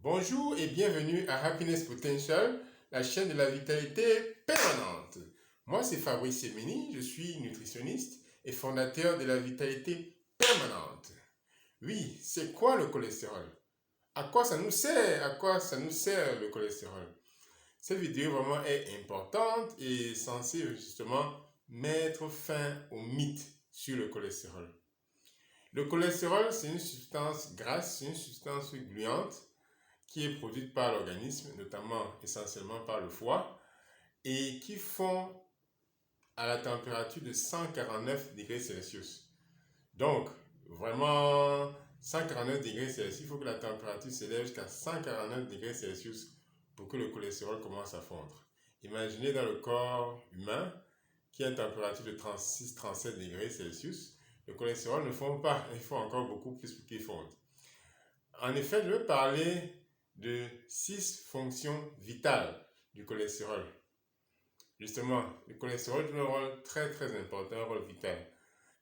Bonjour et bienvenue à Happiness Potential, la chaîne de la vitalité permanente. Moi, c'est Fabrice Semeni, je suis nutritionniste et fondateur de la vitalité permanente. Oui, c'est quoi le cholestérol? À quoi ça nous sert? À quoi ça nous sert le cholestérol? Cette vidéo vraiment est importante et censée justement mettre fin au mythe sur le cholestérol. Le cholestérol, c'est une substance grasse, c'est une substance gluante qui est produite par l'organisme, notamment essentiellement par le foie, et qui fond à la température de 149 degrés Celsius. Donc, vraiment, 149 degrés Celsius, il faut que la température s'élève jusqu'à 149 degrés Celsius pour que le cholestérol commence à fondre. Imaginez dans le corps humain qui a une température de 36-37 degrés Celsius, le cholestérol ne fond pas, il faut encore beaucoup plus pour qu'il fonde. En effet, je vais parler de 6 fonctions vitales du cholestérol. Justement, le cholestérol joue un rôle très important, un rôle vital.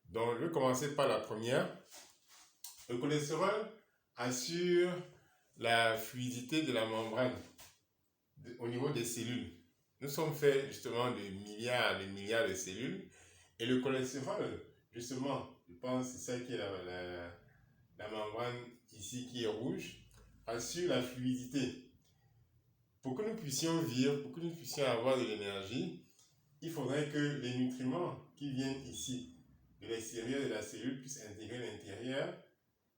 Donc, je vais commencer par la première. Le cholestérol assure la fluidité de la membrane au niveau des cellules. Nous sommes faits justement de milliards de cellules et le cholestérol, justement, je pense que c'est ça qui est la membrane ici qui est rouge, assure la fluidité. Pour que nous puissions vivre, pour que nous puissions avoir de l'énergie, il faudrait que les nutriments qui viennent ici, de l'extérieur de la cellule, puissent intégrer l'intérieur.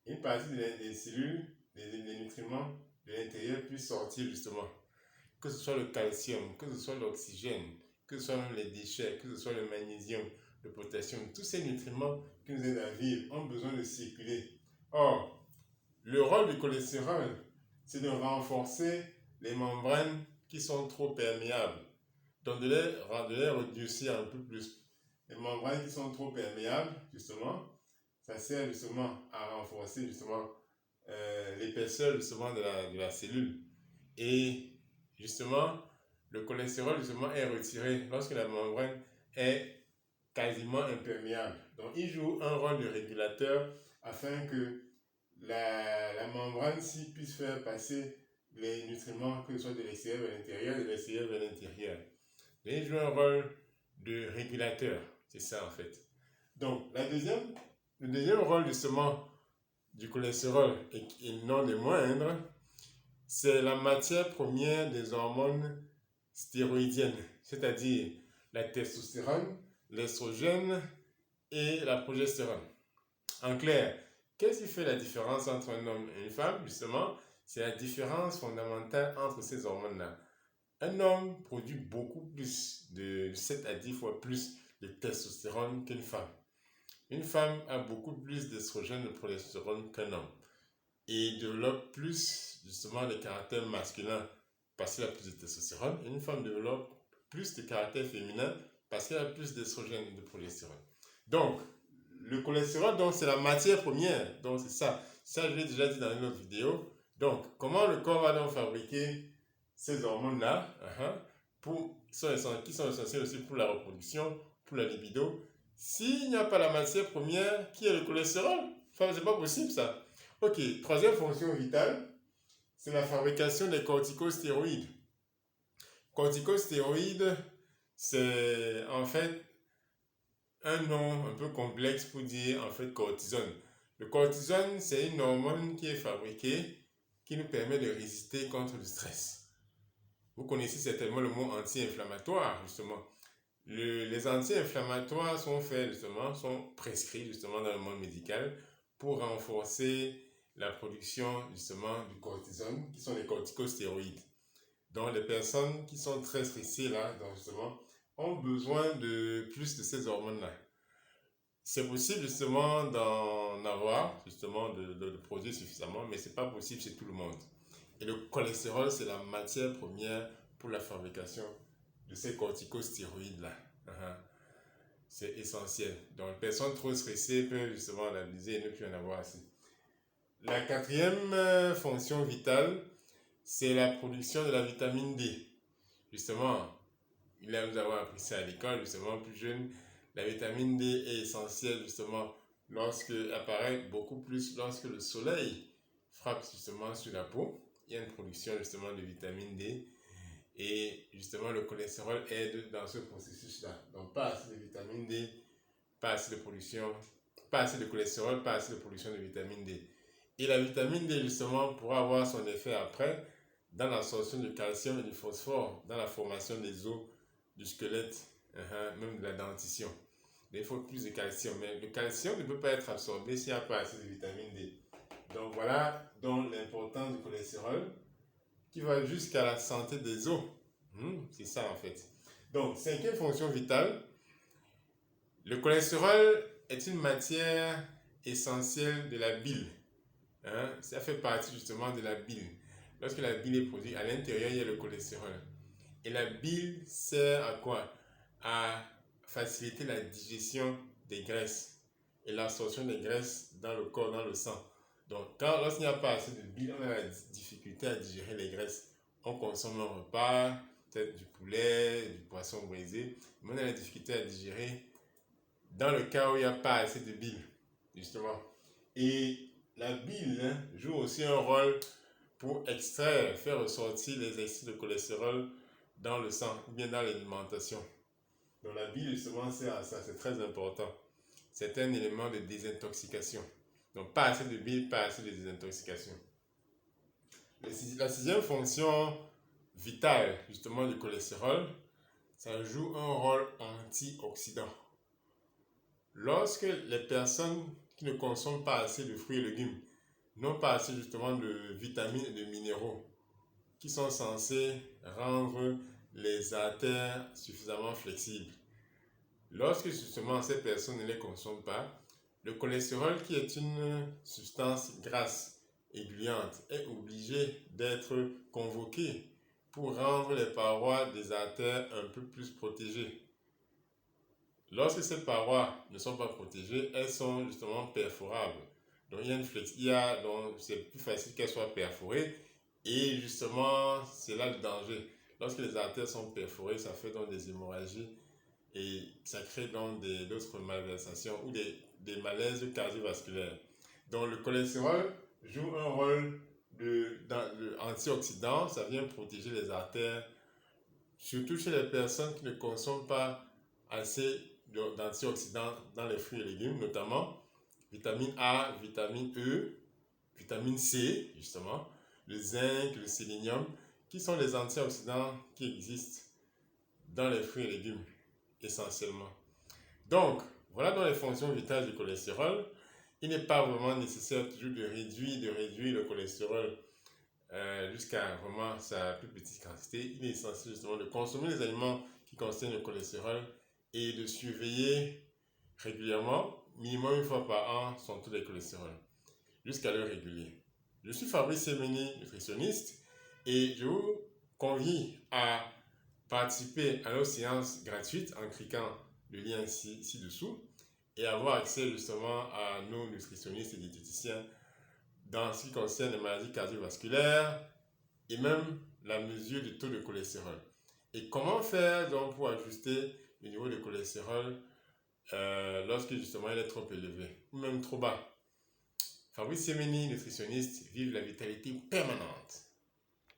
Une partie des cellules, les nutriments de l'intérieur puissent sortir justement. Que ce soit le calcium, que ce soit l'oxygène, que ce soit même les déchets, que ce soit le magnésium, le potassium, tous ces nutriments qui nous aident à vivre ont besoin de circuler. Or, le rôle du cholestérol, c'est de renforcer les membranes qui sont trop perméables. Donc, de les réduire un peu plus. Les membranes qui sont trop perméables, justement, ça sert justement à renforcer justement l'épaisseur justement de la cellule. Et justement, le cholestérol justement est retiré lorsque la membrane est quasiment imperméable. Donc, il joue un rôle de régulateur afin que la membrane puisse faire passer les nutriments, que ce soit de l'extérieur vers l'intérieur, de l'extérieur vers l'intérieur. Il joue un rôle de régulateur, c'est ça en fait. Donc, le deuxième rôle justement du cholestérol, et non le moindre, c'est la matière première des hormones stéroïdiennes, c'est-à-dire la testostérone, l'estrogène et la progestérone. En clair, qu'est-ce qui fait la différence entre un homme et une femme? Justement, c'est la différence fondamentale entre ces hormones-là. Un homme produit beaucoup plus, de 7 à 10 fois plus de testostérone qu'une femme. Une femme a beaucoup plus d'estrogène et de progestérone qu'un homme et développe plus justement les caractères masculins parce qu'elle a plus de testostérone, et une femme développe plus de caractère féminin parce qu'elle a plus d'estrogène et de progestérone. Donc, le cholestérol, donc, c'est la matière première. Donc, c'est ça. Ça, je l'ai déjà dit dans une autre vidéo. Donc, comment le corps va donc fabriquer ces hormones-là, qui sont essentielles aussi pour la reproduction, pour la libido. S'il n'y a pas la matière première, qui est le cholestérol? Enfin, c'est pas possible ça. Ok, troisième fonction vitale, c'est la fabrication des corticostéroïdes. Corticostéroïdes, c'est en fait un nom un peu complexe pour dire en fait cortisone. Le cortisone, c'est une hormone qui est fabriquée, qui nous permet de résister contre le stress. Vous connaissez certainement le mot anti-inflammatoire, justement. Les anti-inflammatoires sont faits, justement, sont prescrits, justement, dans le monde médical pour renforcer la production, justement, du cortisone, qui sont les corticostéroïdes. Donc, les personnes qui sont très stressées, là, donc, justement, ont besoin de plus de ces hormones-là. C'est possible, justement, d'en avoir, justement, de produire suffisamment, mais ce n'est pas possible chez tout le monde. Et le cholestérol, c'est la matière première pour la fabrication de ces corticostéroïdes-là. C'est essentiel. Donc, les personnes trop stressées peuvent justement l'abuser et ne plus en avoir assez. La quatrième fonction vitale, c'est la production de la vitamine D. Justement, nous avons appris ça à l'école, justement, plus jeune. La vitamine D est essentielle, justement, apparaît beaucoup plus lorsque le soleil frappe justement sur la peau. il y a une production justement de vitamine D. Et justement, le cholestérol aide dans ce processus-là. Donc, pas assez de vitamine D, pas assez de production, pas assez de cholestérol, pas assez de production de vitamine D. Et la vitamine D, justement, pourra avoir son effet après dans l'absorption du calcium et du phosphore, dans la formation des os, du squelette, même de la dentition. Mais il faut plus de calcium. Mais le calcium ne peut pas être absorbé s'il n'y a pas assez de vitamine D. Donc, voilà donc l'importance du cholestérol, qui va jusqu'à la santé des os. C'est ça en fait. Donc, cinquième fonction vitale, le cholestérol est une matière essentielle de la bile. Ça fait partie justement de la bile. Lorsque la bile est produite, à l'intérieur, il y a le cholestérol. Et la bile sert à quoi? À faciliter la digestion des graisses et l'absorption des graisses dans le corps, dans le sang. Donc, lorsqu'il n'y a pas assez de bile, on a la difficulté à digérer les graisses. On consomme un repas, peut-être du poulet, du poisson braisé, mais on a la difficulté à digérer dans le cas où il n'y a pas assez de bile, justement. Et la bile joue aussi un rôle pour extraire, faire ressortir les excès de cholestérol dans le sang ou bien dans l'alimentation. Donc la bile, justement, sert à ça, c'est très important. C'est un élément de désintoxication. Donc, pas assez de bile, pas assez de désintoxication. La sixième fonction vitale, justement, du cholestérol, ça joue un rôle antioxydant. Lorsque les personnes qui ne consomment pas assez de fruits et légumes n'ont pas assez, justement, de vitamines et de minéraux qui sont censés rendre les artères suffisamment flexibles, lorsque, justement, ces personnes ne les consomment pas, le cholestérol, qui est une substance grasse et gluante, est obligé d'être convoqué pour rendre les parois des artères un peu plus protégées. Lorsque ces parois ne sont pas protégées, elles sont justement perforables. Donc, donc c'est plus facile qu'elles soient perforées. Et justement, c'est là le danger. Lorsque les artères sont perforées, ça fait donc des hémorragies et ça crée donc d'autres malversations ou des malaises cardiovasculaires. Donc le cholestérol joue un rôle antioxydant, ça vient protéger les artères, surtout chez les personnes qui ne consomment pas assez d'antioxydants dans les fruits et légumes, notamment vitamine A, vitamine E, vitamine C, justement, le zinc, le sélénium, qui sont les antioxydants qui existent dans les fruits et légumes essentiellement. Donc, voilà dans les fonctions vitales du cholestérol. Il n'est pas vraiment nécessaire toujours de réduire le cholestérol jusqu'à vraiment sa plus petite quantité. Il est essentiel justement de consommer les aliments qui contiennent le cholestérol et de surveiller régulièrement, minimum une fois par an, son taux de cholestérol, jusqu'à le réguler. Je suis Fabrice Semeni, nutritionniste, et je vous convie à participer à nos séances gratuites en cliquant le lien ci-dessous et avoir accès justement à nos nutritionnistes et diététiciens dans ce qui concerne les maladies cardiovasculaires et même la mesure du taux de cholestérol. Et comment faire donc pour ajuster le niveau de cholestérol lorsque justement il est trop élevé ou même trop bas. Fabrice Semeni, nutritionniste, vive la vitalité permanente.